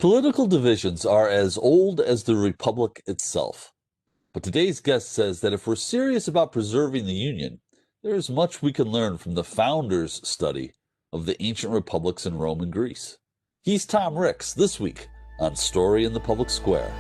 Political divisions are as old as the Republic itself. But today's guest says that if we're serious about preserving the Union, there is much we can learn from the founders' study of the ancient republics in Rome and Greece. He's Tom Ricks this week on Story in the Public Square.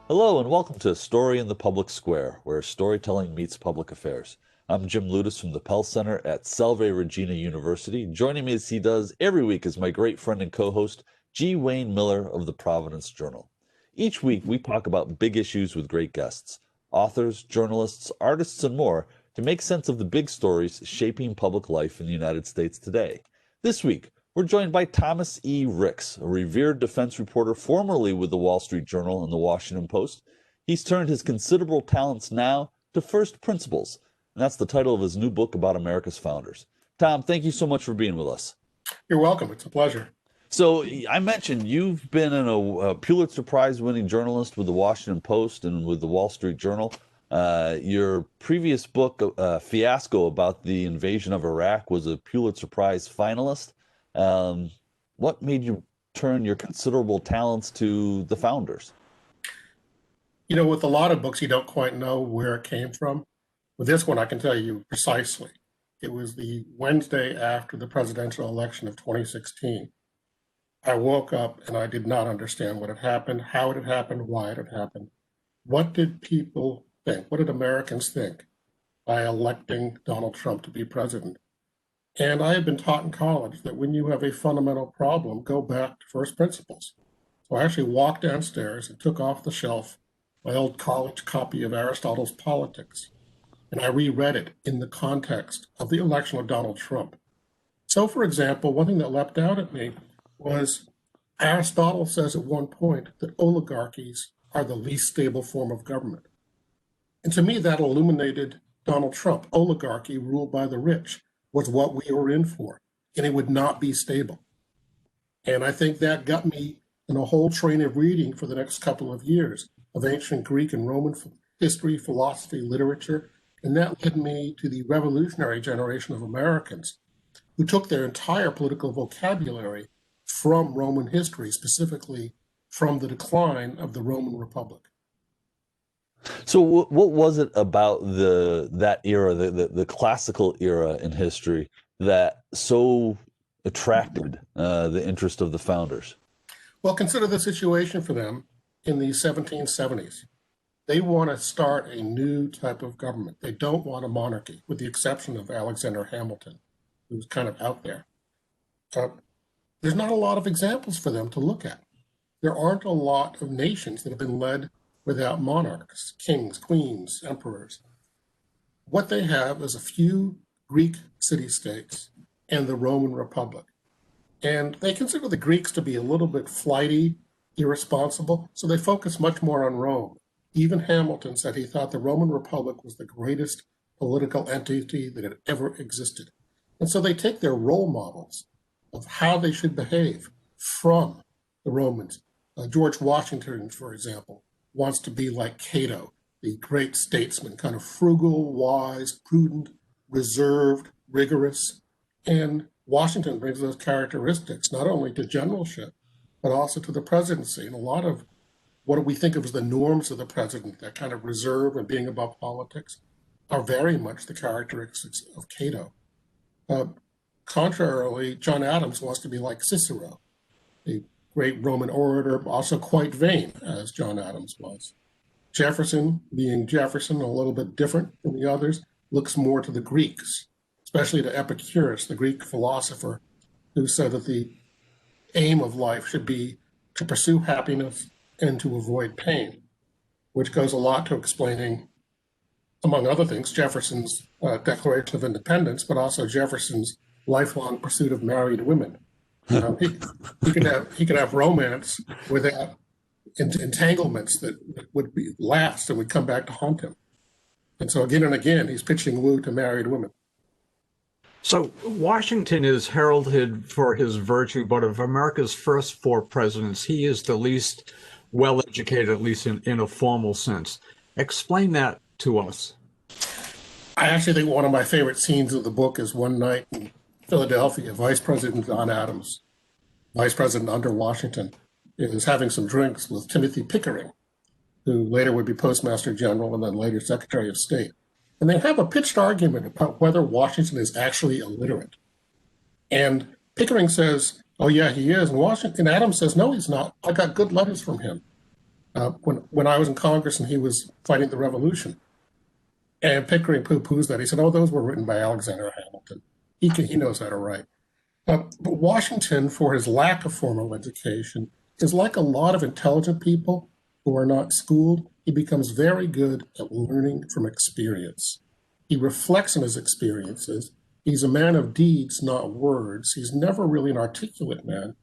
Hello and welcome to Story in the Public Square, where storytelling meets public affairs. I'm Jim Ludis from the Pell Center at Salve Regina University. Joining me as he does every week is my great friend and co-host, G. Wayne Miller of the Providence Journal. Each week we talk about big issues with great guests, authors, journalists, artists, and more to make sense of the big stories shaping public life in the United States today. This week, we're joined by Thomas E. Ricks, a revered defense reporter formerly with the Wall Street Journal and the Washington Post. He's turned his considerable talents now to first principles, and that's the title of his new book about America's founders. Tom, thank you so much for being with us. You're welcome. It's a pleasure. So I mentioned you've been a Pulitzer Prize winning journalist with the Washington Post and with the Wall Street Journal. Your previous book, Fiasco, about the invasion of Iraq, was a Pulitzer Prize finalist. What made you turn your considerable talents to the founders? You know, with a lot of books, you don't quite know where it came from. With this one, I can tell you precisely. It was the Wednesday after the presidential election of 2016. I woke up and I did not understand what had happened, how it had happened, why it had happened. What did people think? What did Americans think by electing Donald Trump to be president? And I had been taught in college that when you have a fundamental problem, go back to first principles. So I actually walked downstairs and took off the shelf my old college copy of Aristotle's Politics, and I reread it in the context of the election of Donald Trump. So, for example, one thing that leapt out at me was Aristotle says at one point that oligarchies are the least stable form of government. And to me, that illuminated Donald Trump. Oligarchy ruled by the rich was what we were in for, and it would not be stable. And I think that got me in a whole train of reading for the next couple of years of ancient Greek and Roman history, philosophy, literature, and that led me to the revolutionary generation of Americans who took their entire political vocabulary from Roman history, specifically from the decline of the Roman Republic. So what was it about that era, the classical era in history, that so attracted the interest of the founders? Well, consider the situation for them in the 1770s. They want to start a new type of government. They don't want a monarchy, with the exception of Alexander Hamilton, who's kind of out there. There's not a lot of examples for them to look at. There aren't a lot of nations that have been led without monarchs, kings, queens, emperors. What they have is a few Greek city-states and the Roman Republic. And they consider the Greeks to be a little bit flighty, irresponsible, so they focus much more on Rome. Even Hamilton said he thought the Roman Republic was the greatest political entity that had ever existed. And so they take their role models of how they should behave from the Romans. George Washington, for example, wants to be like Cato, the great statesman, kind of frugal, wise, prudent, reserved, rigorous. And Washington brings those characteristics not only to generalship, but also to the presidency. And a lot of what we think of as the norms of the president, that kind of reserve and being above politics, are very much the characteristics of Cato. Contrarily, John Adams wants to be like Cicero, the great Roman orator, also quite vain, as John Adams was. Jefferson, being Jefferson, a little bit different from the others, looks more to the Greeks, especially to Epicurus, the Greek philosopher, who said that the aim of life should be to pursue happiness and to avoid pain, which goes a lot to explaining, among other things, Jefferson's Declaration of Independence, but also Jefferson's lifelong pursuit of married women. He could have romance without entanglements that would last and would come back to haunt him. And so again and again, he's pitching woo to married women. So Washington is heralded for his virtue, but of America's first four presidents, he is the least well-educated, at least in a formal sense. Explain that to us. I actually think one of my favorite scenes of the book is one night in Philadelphia, Vice President John Adams, Vice President under Washington, is having some drinks with Timothy Pickering, who later would be Postmaster General and then later Secretary of State. And they have a pitched argument about whether Washington is actually illiterate. And Pickering says, oh, yeah, he is. And Adams says, no, he's not. I got good letters from him when I was in Congress and he was fighting the revolution. And Pickering poo-poos that. He said, oh, those were written by Alexander Hamilton. He knows how to write. But Washington, for his lack of formal education, is like a lot of intelligent people who are not schooled. He becomes very good at learning from experience. He reflects on his experiences. He's a man of deeds, not words. He's never really an articulate man.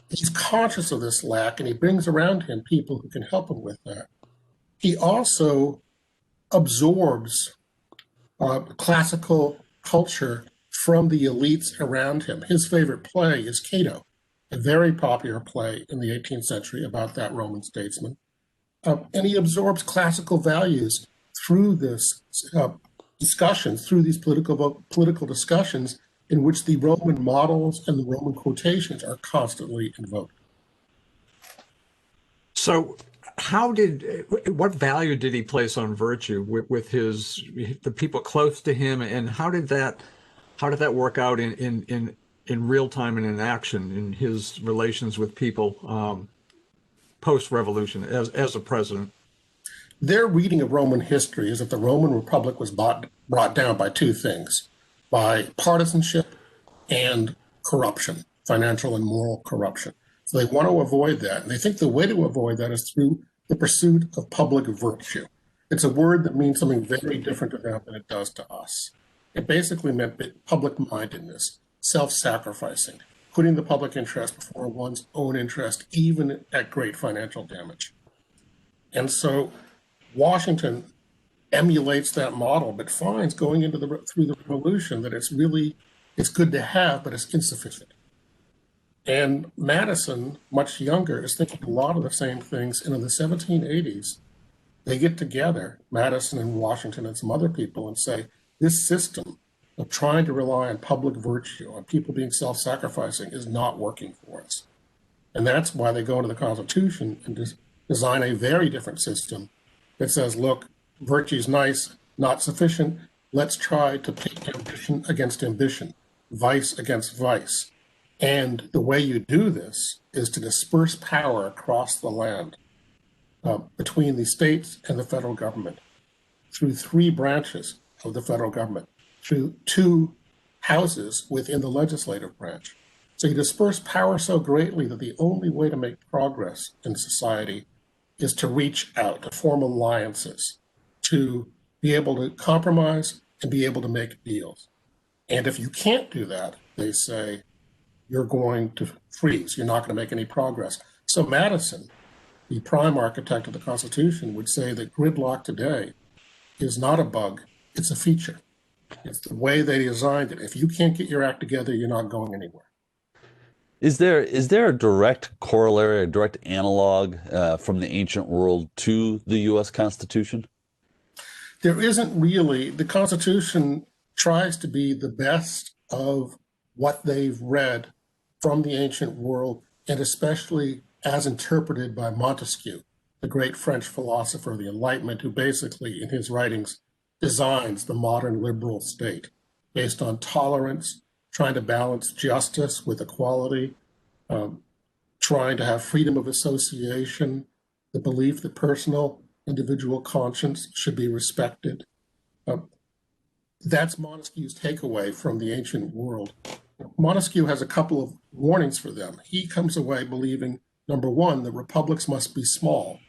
He's conscious of this lack, and he brings around him people who can help him with that. He also absorbs classical culture from the elites around him. His favorite play is Cato, a very popular play in the 18th century about that Roman statesman. And he absorbs classical values through this discussions, through these political discussions in which the Roman models and the Roman quotations are constantly invoked. So what value did he place on virtue with the people close to him, and how did that work out in real time and in action in his relations with people post-revolution as a president? Their reading of Roman history is that the Roman Republic was brought down by two things, by partisanship and corruption, financial and moral corruption. So they want to avoid that. And they think the way to avoid that is through the pursuit of public virtue. It's a word that means something very different to them than it does to us. It basically meant public-mindedness, self-sacrificing, putting the public interest before one's own interest, even at great financial damage. And so Washington emulates that model, but finds going through the revolution that it's good to have, but it's insufficient. And Madison, much younger, is thinking a lot of the same things. And in the 1780s, they get together, Madison and Washington and some other people, and say, this system of trying to rely on public virtue, on people being self-sacrificing, is not working for us. And that's why they go into the Constitution and design a very different system that says, look, virtue is nice, not sufficient. Let's try to pit ambition against ambition, vice against vice. And the way you do this is to disperse power across the land between the states and the federal government through three branches of the federal government, through two houses within the legislative branch. So you disperse power so greatly that the only way to make progress in society is to reach out, to form alliances, to be able to compromise and be able to make deals. And if you can't do that, they say, you're going to freeze. You're not going to make any progress. So Madison, the prime architect of the Constitution, would say that gridlock today is not a bug, it's a feature. It's the way they designed it. If you can't get your act together, you're not going anywhere. Is there a direct corollary, a direct analog from the ancient world to the U.S. Constitution? There isn't really. The Constitution tries to be the best of what they've read from the ancient world, and especially as interpreted by Montesquieu, the great French philosopher of the Enlightenment, who basically, in his writings, designs the modern liberal state based on tolerance, trying to balance justice with equality, trying to have freedom of association, the belief that personal individual conscience should be respected. That's Montesquieu's takeaway from the ancient world. Montesquieu has a couple of warnings for them. He comes away believing, number one, that republics must be small,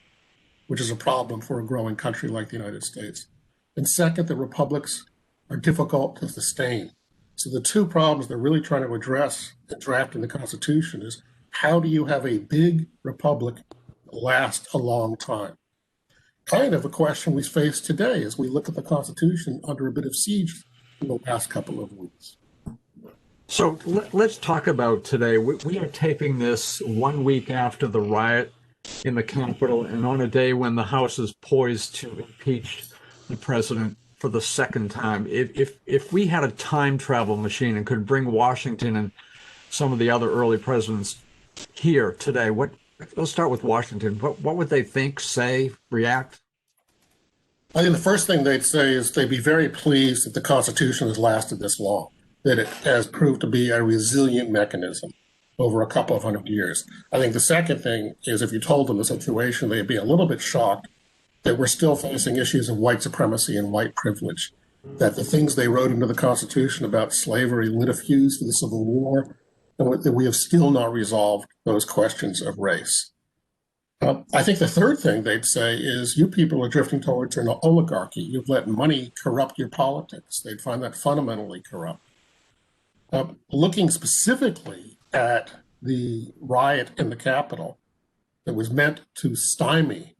which is a problem for a growing country like the United States. And second, that republics are difficult to sustain. So the two problems they're really trying to address in drafting the Constitution is how do you have a big republic last a long time? Kind of a question we face today as we look at the Constitution under a bit of siege in the last couple of weeks. So let's talk about today. We are taping this 1 week after the riot in the Capitol and on a day when the House is poised to impeach the president for the second time. If we had a time travel machine and could bring Washington and some of the other early presidents here today, let's start with Washington. What would they think, say, react? I think the first thing they'd say is they'd be very pleased that the Constitution has lasted this long, that it has proved to be a resilient mechanism over a couple of hundred years. I think the second thing is if you told them the situation, they'd be a little bit shocked that we're still facing issues of white supremacy and white privilege, that the things they wrote into the Constitution about slavery lit a fuse for the Civil War, and that we have still not resolved those questions of race. I think the third thing they'd say is you people are drifting towards an oligarchy. You've let money corrupt your politics. They'd find that fundamentally corrupt. Looking specifically at the riot in the Capitol that was meant to stymie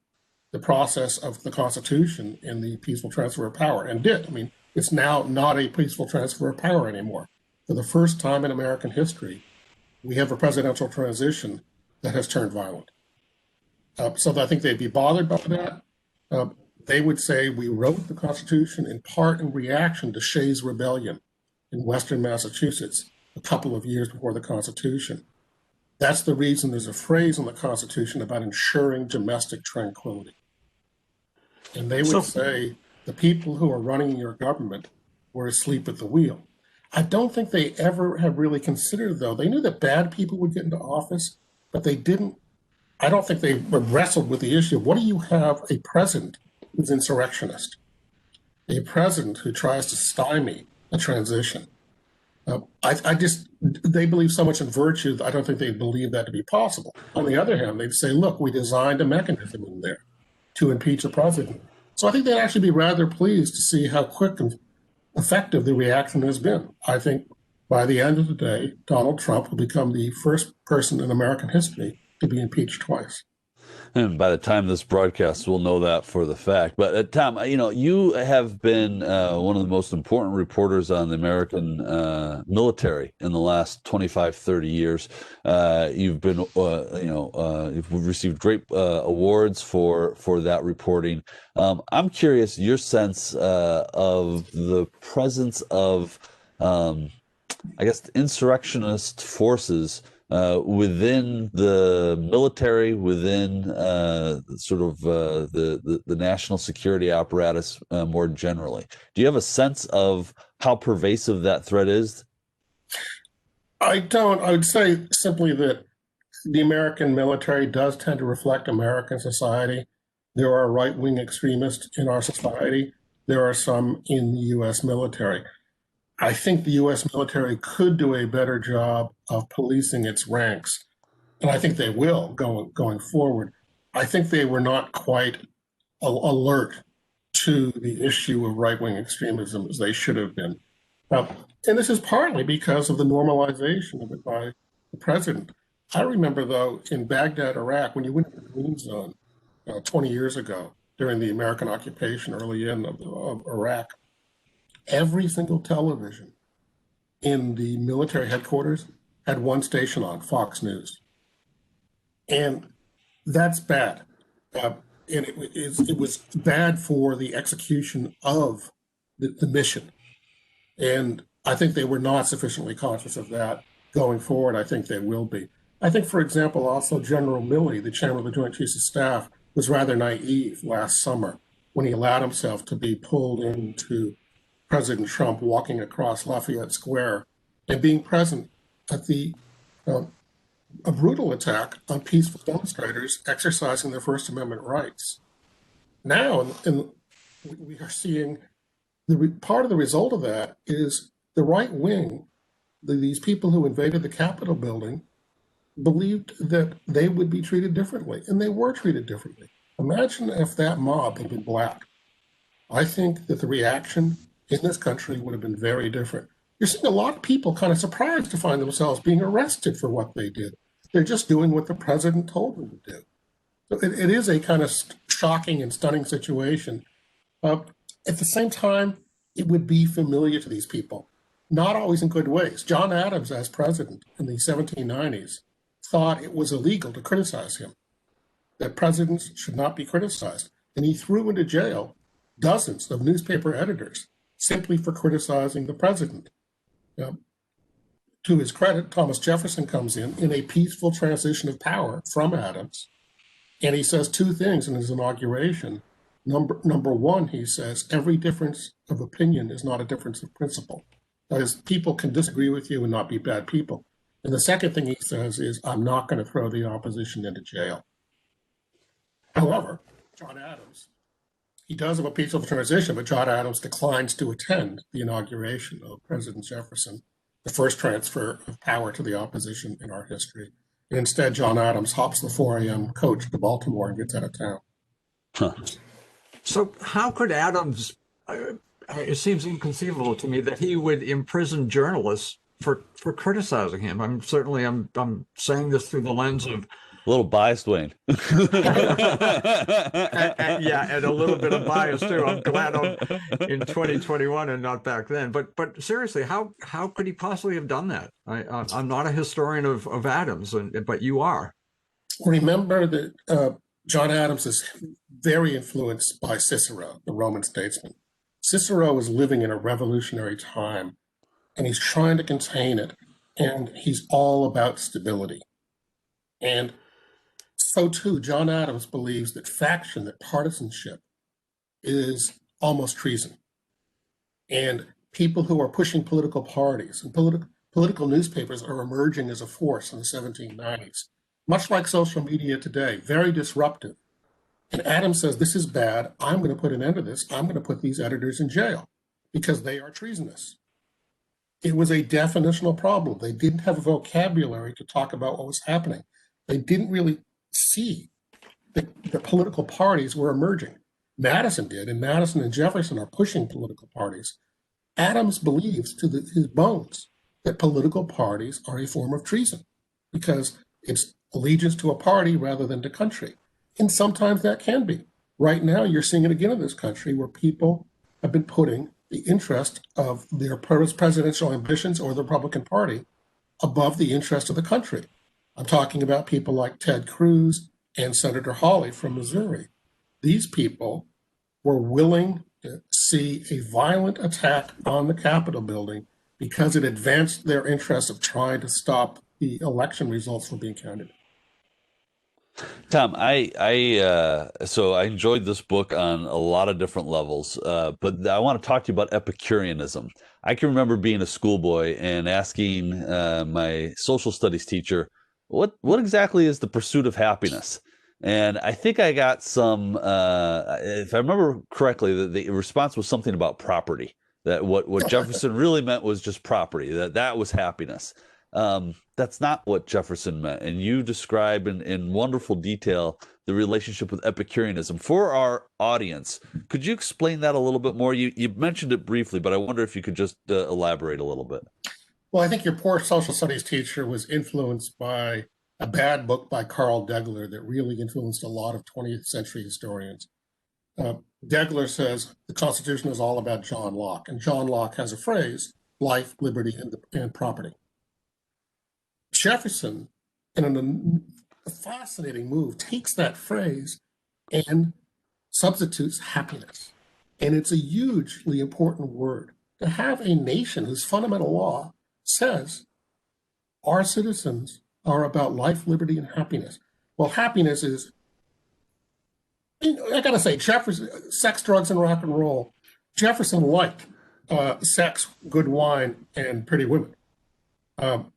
the process of the Constitution and the peaceful transfer of power, and did. I mean, it's now not a peaceful transfer of power anymore. For the first time in American history, we have a presidential transition that has turned violent. So I think they'd be bothered by that. They would say we wrote the Constitution in part in reaction to Shays' Rebellion in Western Massachusetts a couple of years before the Constitution. That's the reason there's a phrase in the Constitution about ensuring domestic tranquility. And they would say the people who are running your government were asleep at the wheel. I don't think they ever have really considered, though. They knew that bad people would get into office, but they didn't. I don't think they wrestled with the issue of what do you have a president who's insurrectionist, a president who tries to stymie a transition. They believe so much in virtue, I don't think they believe that to be possible. On the other hand, they'd say, look, we designed a mechanism in there to impeach a president. So I think they'd actually be rather pleased to see how quick and effective the reaction has been. I think by the end of the day, Donald Trump will become the first person in American history to be impeached twice. And by the time this broadcast, we'll know that for the fact. But Tom, you have been one of the most important reporters on the American military in the last 25, 30 years. You've been, you've received great awards for that reporting. I'm curious your sense of the presence of, I guess, insurrectionist forces within the military, within the national security apparatus more generally. Do you have a sense of how pervasive that threat is? I don't. I would say simply that the American military does tend to reflect American society. There are right-wing extremists in our society. There are some in the U.S. military. I think the U.S. military could do a better job of policing its ranks, and I think they will going forward. I think they were not quite alert to the issue of right-wing extremism as they should have been. And this is partly because of the normalization of it by the president. I remember, though, in Baghdad, Iraq, when you went to the Green Zone 20 years ago during the American occupation early in of Iraq, every single television in the military headquarters had one station on, Fox News. And that's bad. And it was bad for the execution of the mission. And I think they were not sufficiently conscious of that going forward. I think they will be. I think, for example, also General Milley, the chairman of the Joint Chiefs of Staff, was rather naive last summer when he allowed himself to be pulled into President Trump walking across Lafayette Square and being present at a brutal attack on peaceful demonstrators exercising their First Amendment rights. Now, and we are seeing part of the result of that is the right wing, these people who invaded the Capitol building, believed that they would be treated differently, and they were treated differently. Imagine if that mob had been black. I think that the reaction in this country would have been very different. you're seeing a lot of people kind of surprised to find themselves being arrested for what they did. They're just doing what the president told them to do. So it is a kind of shocking and stunning situation. At the same time, it would be familiar to these people, not always in good ways. John Adams, as president in the 1790s, thought it was illegal to criticize him, that presidents should not be criticized. And he threw into jail dozens of newspaper editors simply for criticizing the president. To his credit, Thomas Jefferson comes in a peaceful transition of power from Adams. And he says two things in his inauguration. Number one, he says, every difference of opinion is not a difference of principle. That is, people can disagree with you and not be bad people. And the second thing he says is, I'm not going to throw the opposition into jail. However, John Adams, he does have a peaceful transition, but John Adams declines to attend the inauguration of President Jefferson, the first transfer of power to the opposition in our history. And instead, John Adams hops the 4 a.m. coach to Baltimore and gets out of town. Huh. So how could Adams, it seems inconceivable to me that he would imprison journalists for criticizing him. I'm saying this through the lens of a little biased, Wayne. Yeah, and a little bit of bias too. I'm glad I'm in 2021 and not back then. But seriously, how could he possibly have done that? I'm not a historian of Adams, but you are. Remember that John Adams is very influenced by Cicero, the Roman statesman. Cicero is living in a revolutionary time, and he's trying to contain it, and he's all about stability. And so too, John Adams believes that faction, that partisanship is almost treason. And people who are pushing political parties and political newspapers are emerging as a force in the 1790s, much like social media today, very disruptive. And Adams says, this is bad. I'm going to put an end to this. I'm going to put these editors in jail because they are treasonous. It was a definitional problem. They didn't have a vocabulary to talk about what was happening. They didn't really see that the political parties were emerging. Madison did, and Madison and Jefferson are pushing political parties. Adams believes to his bones that political parties are a form of treason because it's allegiance to a party rather than to country. And sometimes that can be. Right now, you're seeing it again in this country where people have been putting the interest of their presidential ambitions or the Republican Party above the interest of the country. I'm talking about people like Ted Cruz and Senator Hawley from Missouri. These people were willing to see a violent attack on the Capitol building because it advanced their interest of trying to stop the election results from being counted. Tom, so I enjoyed this book on a lot of different levels, but I want to talk to you about Epicureanism. I can remember being a schoolboy and asking my social studies teacher, what exactly is the pursuit of happiness? And I think I got some, if I remember correctly, the response was something about property, that what Jefferson really meant was just property, that was happiness. That's not what Jefferson meant. And you describe in wonderful detail the relationship with Epicureanism. For our audience, could you explain that a little bit more? You mentioned it briefly, but I wonder if you could just elaborate a little bit. Well, I think your poor social studies teacher was influenced by a bad book by Carl Degler that really influenced a lot of 20th century historians. Degler says the Constitution is all about John Locke, and John Locke has a phrase, life, liberty, and property. Jefferson, in a fascinating move, takes that phrase and substitutes happiness. And it's a hugely important word. To have a nation whose fundamental law says our citizens are about life, liberty, and happiness. Well, happiness is, I gotta say, Jefferson, sex, drugs, and rock and roll. Jefferson liked sex, good wine, and pretty women.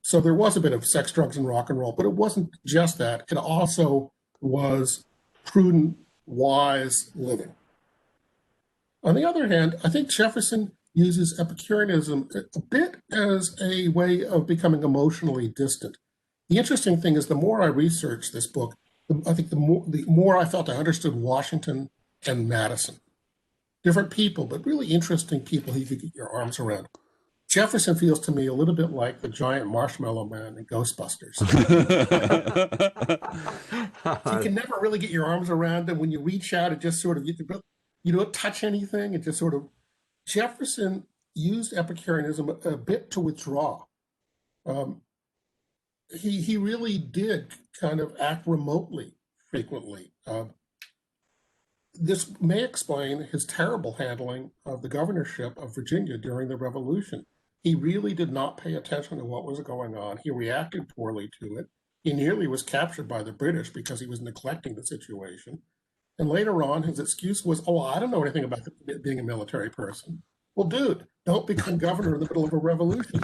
So there was a bit of sex, drugs, and rock and roll, but it wasn't just that. It also was prudent, wise living. On the other hand, I think Jefferson uses Epicureanism a bit as a way of becoming emotionally distant. The interesting thing is the more I researched this book, I think the more I felt I understood Washington and Madison. Different people, but really interesting people you could get your arms around. Jefferson feels to me a little bit like the giant marshmallow man in Ghostbusters. You can never really get your arms around him. When you reach out, it just sort of, you don't touch anything. It just sort of, Jefferson used Epicureanism a bit to withdraw. He really did kind of act remotely frequently. This may explain his terrible handling of the governorship of Virginia during the Revolution. He really did not pay attention to what was going on. He reacted poorly to it. He nearly was captured by the British because he was neglecting the situation. And later on, his excuse was, oh, I don't know anything about being a military person. Well, dude, don't become governor in the middle of a revolution.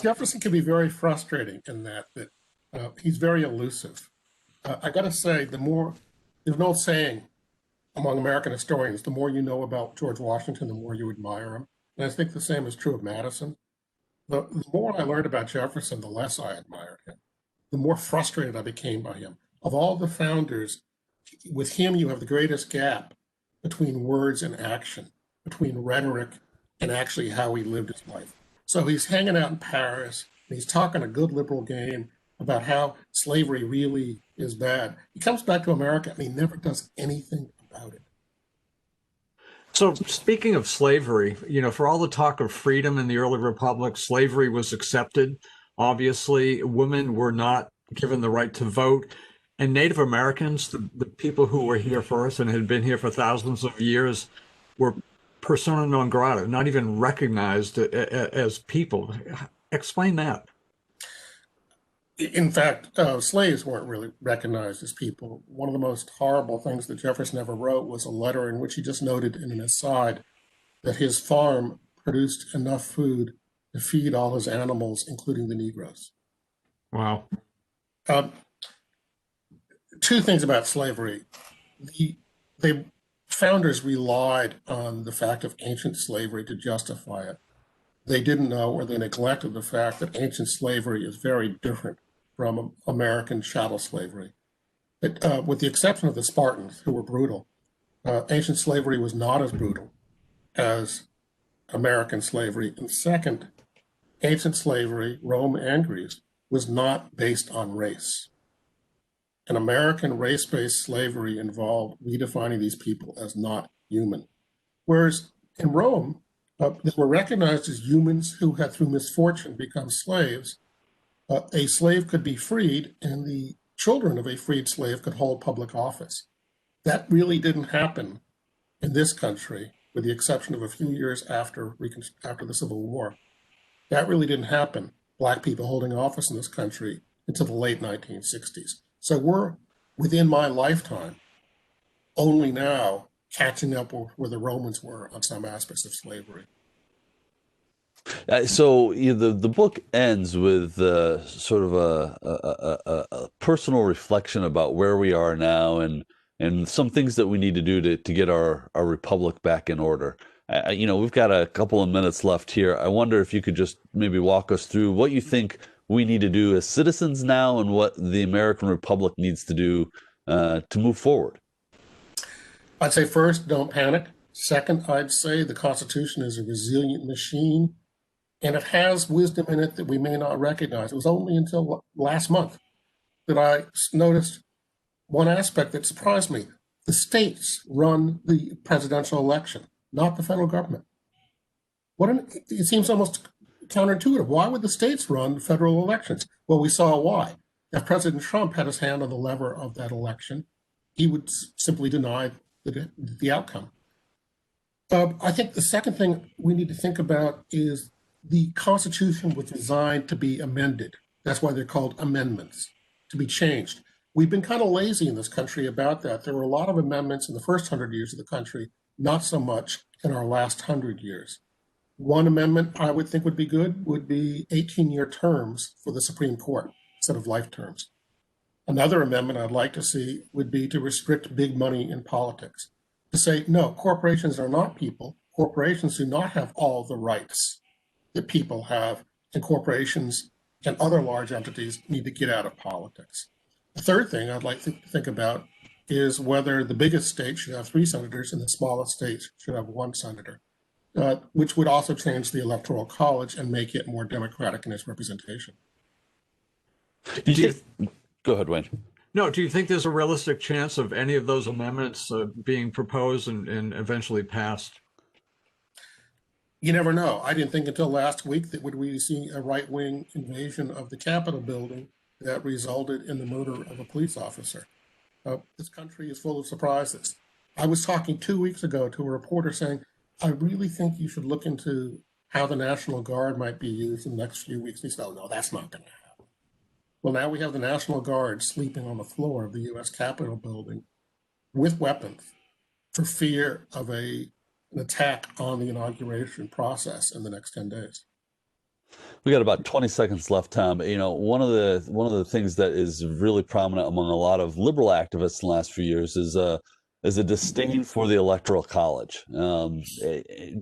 Jefferson can be very frustrating in that he's very elusive. I got to say, there's an old saying among American historians, the more you know about George Washington, the more you admire him. And I think the same is true of Madison. The more I learned about Jefferson, the less I admired him, the more frustrated I became by him. Of all the founders, with him, you have the greatest gap between words and action, between rhetoric and actually how he lived his life. So he's hanging out in Paris, and he's talking a good liberal game about how slavery really is bad. He comes back to America, and he never does anything about it. So speaking of slavery, for all the talk of freedom in the early republic, slavery was accepted. Obviously, women were not given the right to vote. And Native Americans, the people who were here first and had been here for thousands of years, were persona non grata, not even recognized as people. Explain that. In fact, slaves weren't really recognized as people. One of the most horrible things that Jefferson ever wrote was a letter in which he just noted in an aside that his farm produced enough food to feed all his animals, including the Negroes. Wow. Two things about slavery. The founders relied on the fact of ancient slavery to justify it. They didn't know, or they neglected the fact that ancient slavery is very different from American chattel slavery. With the exception of the Spartans, who were brutal, ancient slavery was not as brutal as American slavery. And second, ancient slavery, Rome and Greece, was not based on race. An American race-based slavery involved redefining these people as not human. Whereas in Rome, they were recognized as humans who had, through misfortune, become slaves. A slave could be freed, and the children of a freed slave could hold public office. That really didn't happen in this country, with the exception of a few years after the Civil War. That really didn't happen, Black people holding office in this country, until the late 1960s. So we're, within my lifetime, only now catching up where the Romans were on some aspects of slavery. So the book ends with sort of a personal reflection about where we are now and some things that we need to do to get our republic back in order. We've got a couple of minutes left here. I wonder if you could just maybe walk us through what you think we need to do as citizens now and what the American Republic needs to do to move forward. I'd say first, don't panic. Second, I'd say the Constitution is a resilient machine, and it has wisdom in it that we may not recognize. It was only until last month that I noticed one aspect that surprised me. The states run the presidential election, not the federal government. It seems almost counterintuitive. Why would the states run federal elections? Well, we saw why. If President Trump had his hand on the lever of that election, he would simply deny the outcome. I think the second thing we need to think about is the Constitution was designed to be amended. That's why they're called amendments, to be changed. We've been kind of lazy in this country about that. There were a lot of amendments in the first 100 years of the country, not so much in our last 100 years. One amendment I would think would be good would be 18-year terms for the Supreme Court instead of life terms. Another amendment I'd like to see would be to restrict big money in politics. To say, no, corporations are not people. Corporations do not have all the rights that people have, and corporations and other large entities need to get out of politics. The third thing I'd like to think about is whether the biggest state should have 3 senators and the smallest states should have 1 senator. which would also change the Electoral College and make it more democratic in its representation. Go ahead, Wayne. No, do you think there's a realistic chance of any of those amendments being proposed and eventually passed? You never know. I didn't think until last week that would we see a right-wing invasion of the Capitol building that resulted in the murder of a police officer. This country is full of surprises. I was talking 2 weeks ago to a reporter saying, I really think you should look into how the National Guard might be used in the next few weeks. He said, oh, no, that's not going to happen. Well, now we have the National Guard sleeping on the floor of the U.S. Capitol building with weapons for fear of an attack on the inauguration process in the next 10 days. We got about 20 seconds left, Tom. You know, one of the things that is really prominent among a lot of liberal activists in the last few years is a disdain for the Electoral College. Do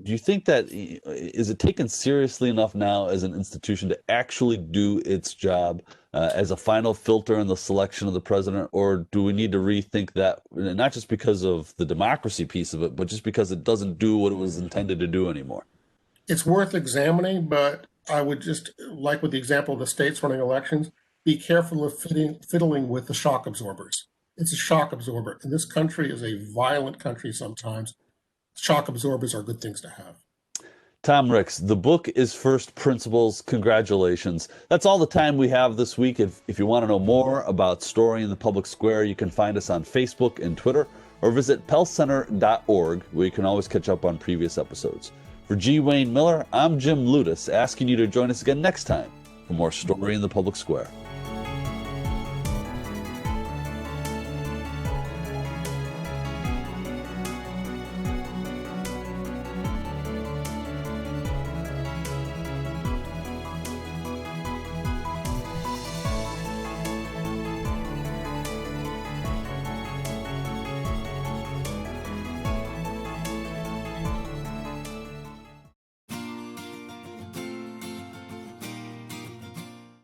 you think that is it taken seriously enough now as an institution to actually do its job as a final filter in the selection of the president, or do we need to rethink that, not just because of the democracy piece of it, but just because it doesn't do what it was intended to do anymore? It's worth examining, but I would just, like with the example of the states running elections, be careful of fiddling with the shock absorbers. It's a shock absorber, and this country is a violent country sometimes. Shock absorbers are good things to have. Tom Ricks, the book is First Principles. Congratulations. That's all the time we have this week. If you want to know more about Story in the Public Square, you can find us on Facebook and Twitter, or visit pellcenter.org, where you can always catch up on previous episodes. For G. Wayne Miller, I'm Jim Ludis, asking you to join us again next time for more Story in the Public Square.